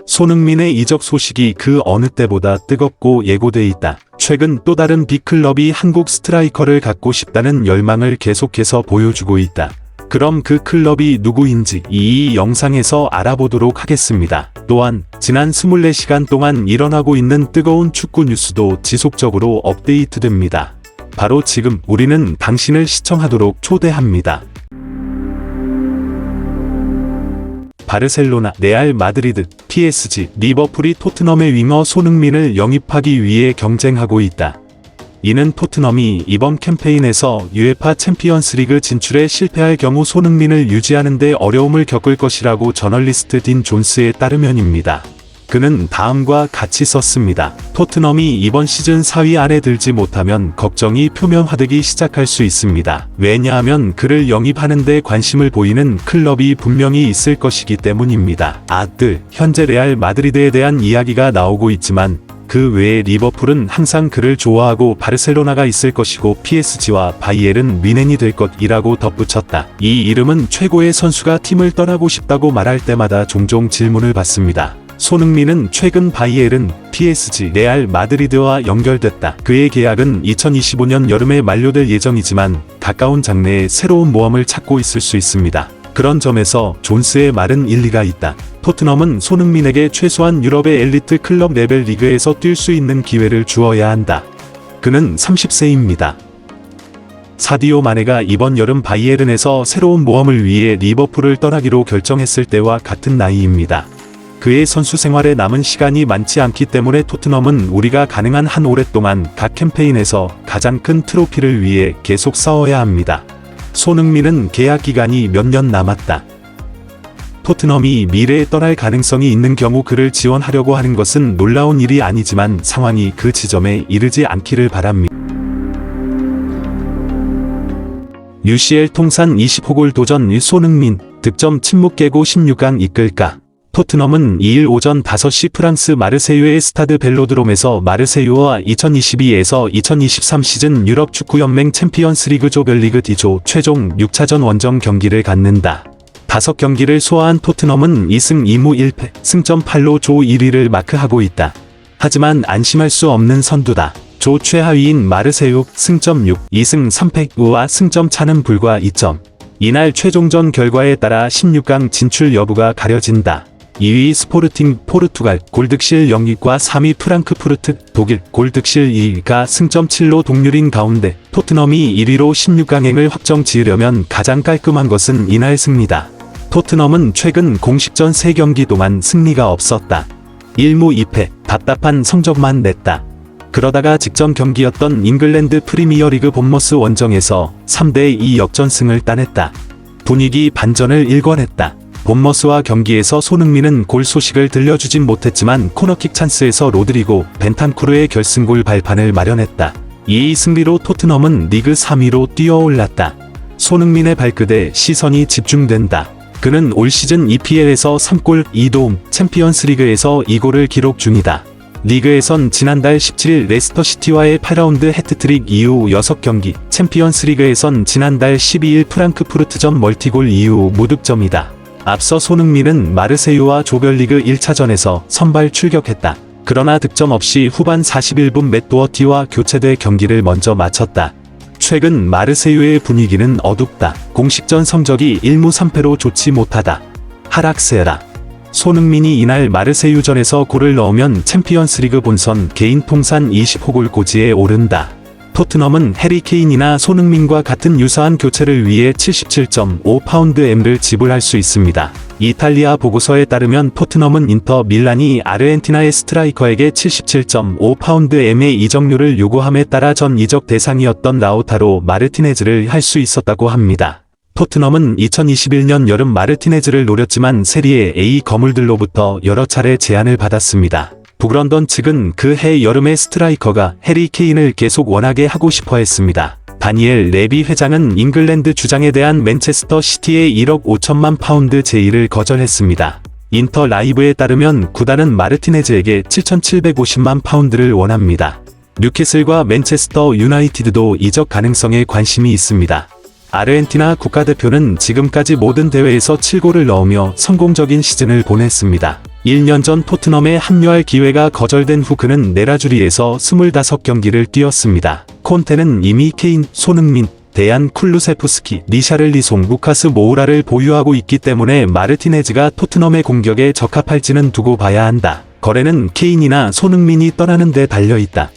손흥민의 이적 소식이 그 어느 때보다 뜨겁고 예고돼 있다. 최근 또 다른 빅클럽이 한국 스트라이커를 갖고 싶다는 열망을 계속해서 보여주고 있다. 그럼 그 클럽이 누구인지 이 영상에서 알아보도록 하겠습니다. 또한 지난 24시간 동안 일어나고 있는 뜨거운 축구 뉴스도 지속적으로 업데이트됩니다. 바로 지금 우리는 당신을 시청하도록 초대합니다. 바르셀로나, 레알 마드리드, PSG, 리버풀이 토트넘의 윙어 손흥민을 영입하기 위해 경쟁하고 있다. 이는 토트넘이 이번 캠페인에서 UEFA 챔피언스리그 진출에 실패할 경우 손흥민을 유지하는 데 어려움을 겪을 것이라고 저널리스트 딘 존스에 따르면입니다. 그는 다음과 같이 썼습니다. 토트넘이 이번 시즌 4위 안에 들지 못하면 걱정이 표면화되기 시작할 수 있습니다. 왜냐하면 그를 영입하는 데 관심을 보이는 클럽이 분명히 있을 것이기 때문입니다. 현재 레알 마드리드에 대한 이야기가 나오고 있지만 그 외에 리버풀은 항상 그를 좋아하고 바르셀로나가 있을 것이고 PSG와 바이에른 뮌헨이 될 것이라고 덧붙였다. 이 이름은 최고의 선수가 팀을 떠나고 싶다고 말할 때마다 종종 질문을 받습니다. 손흥민은 최근 바이에른, PSG, 레알 마드리드와 연결됐다. 그의 계약은 2025년 여름에 만료될 예정이지만 가까운 장래에 새로운 모험을 찾고 있을 수 있습니다. 그런 점에서 존스의 말은 일리가 있다. 토트넘은 손흥민에게 최소한 유럽의 엘리트 클럽 레벨 리그에서 뛸 수 있는 기회를 주어야 한다. 그는 30세입니다. 사디오 마네가 이번 여름 바이에른에서 새로운 모험을 위해 리버풀을 떠나기로 결정했을 때와 같은 나이입니다. 그의 선수 생활에 남은 시간이 많지 않기 때문에 토트넘은 우리가 가능한 한 오랫동안 각 캠페인에서 가장 큰 트로피를 위해 계속 싸워야 합니다. 손흥민은 계약 기간이 몇 년 남았다. 토트넘이 미래에 떠날 가능성이 있는 경우 그를 지원하려고 하는 것은 놀라운 일이 아니지만 상황이 그 지점에 이르지 않기를 바랍니다. UCL 통산 20호 도전 손흥민, 득점 침묵 깨고 16강 이끌까? 토트넘은 2일 오전 5시 프랑스 마르세유의 스타드 벨로드롬에서 마르세유와 2022에서 2023 시즌 유럽 축구연맹 챔피언스리그 조별리그 D조 최종 6차전 원정 경기를 갖는다. 5경기를 소화한 토트넘은 2승 2무 1패, 승점 8로 조 1위를 마크하고 있다. 하지만 안심할 수 없는 선두다. 조 최하위인 마르세유, 승점 6, 2승 3패와 승점 차는 불과 2점. 이날 최종전 결과에 따라 16강 진출 여부가 가려진다. 2위 스포르팅 포르투갈 골득실 영입과 3위 프랑크푸르트 독일 골득실 2위가 승점 7로 동률인 가운데 토트넘이 1위로 16강행을 확정 지으려면 가장 깔끔한 것은 이날 승리다. 토트넘은 최근 공식전 3경기 동안 승리가 없었다. 1무 2패, 답답한 성적만 냈다. 그러다가 직전 경기였던 잉글랜드 프리미어리그 본머스 원정에서 3대2 역전승을 따냈다. 분위기 반전을 일궈냈다. 본머스와 경기에서 손흥민은 골 소식을 들려주진 못했지만 코너킥 찬스에서 로드리고 벤탄쿠르의 결승골 발판을 마련했다. 이 승리로 토트넘은 리그 3위로 뛰어올랐다. 손흥민의 발끝에 시선이 집중된다. 그는 올 시즌 EPL에서 3골 2도움, 챔피언스리그에서 2골을 기록 중이다. 리그에선 지난달 17일 레스터시티와의 8라운드 해트트릭 이후 6경기, 챔피언스리그에선 지난달 12일 프랑크푸르트전 멀티골 이후 무득점이다. 앞서 손흥민은 마르세유와 조별리그 1차전에서 선발 출격했다. 그러나 득점 없이 후반 41분 맷 도어티와 교체돼 경기를 먼저 마쳤다. 최근 마르세유의 분위기는 어둡다. 공식전 성적이 1무 3패로 좋지 못하다. 하락세라. 손흥민이 이날 마르세유전에서 골을 넣으면 챔피언스리그 본선 개인 통산 20호 고지에 오른다. 토트넘은 해리 케인이나 손흥민과 같은 유사한 교체를 위해 77.5파운드 M를 지불할 수 있습니다. 이탈리아 보고서에 따르면 토트넘은 인터 밀란이 아르헨티나의 스트라이커에게 77.5파운드 M의 이적료를 요구함에 따라 전 이적 대상이었던 라우타로 마르티네즈를 할 수 있었다고 합니다. 토트넘은 2021년 여름 마르티네즈를 노렸지만 세리에 A 거물들로부터 여러 차례 제안을 받았습니다. 북런던 측은 그 해 여름에 스트라이커가 해리 케인을 계속 원하게 하고 싶어 했습니다. 다니엘 레비 회장은 잉글랜드 주장에 대한 맨체스터 시티의 1억 5천만 파운드 제의를 거절했습니다. 인터 라이브에 따르면 구단은 마르티네즈에게 7,750만 파운드를 원합니다. 뉴캐슬과 맨체스터 유나이티드도 이적 가능성에 관심이 있습니다. 아르헨티나 국가대표는 지금까지 모든 대회에서 7골을 넣으며 성공적인 시즌을 보냈습니다. 1년 전 토트넘에 합류할 기회가 거절된 후 그는 네라주리에서 25경기를 뛰었습니다. 콘테는 이미 케인, 손흥민, 데얀 쿨루세프스키, 리샤를리송, 루카스 모우라를 보유하고 있기 때문에 마르티네즈가 토트넘의 공격에 적합할지는 두고 봐야 한다. 거래는 케인이나 손흥민이 떠나는 데 달려있다.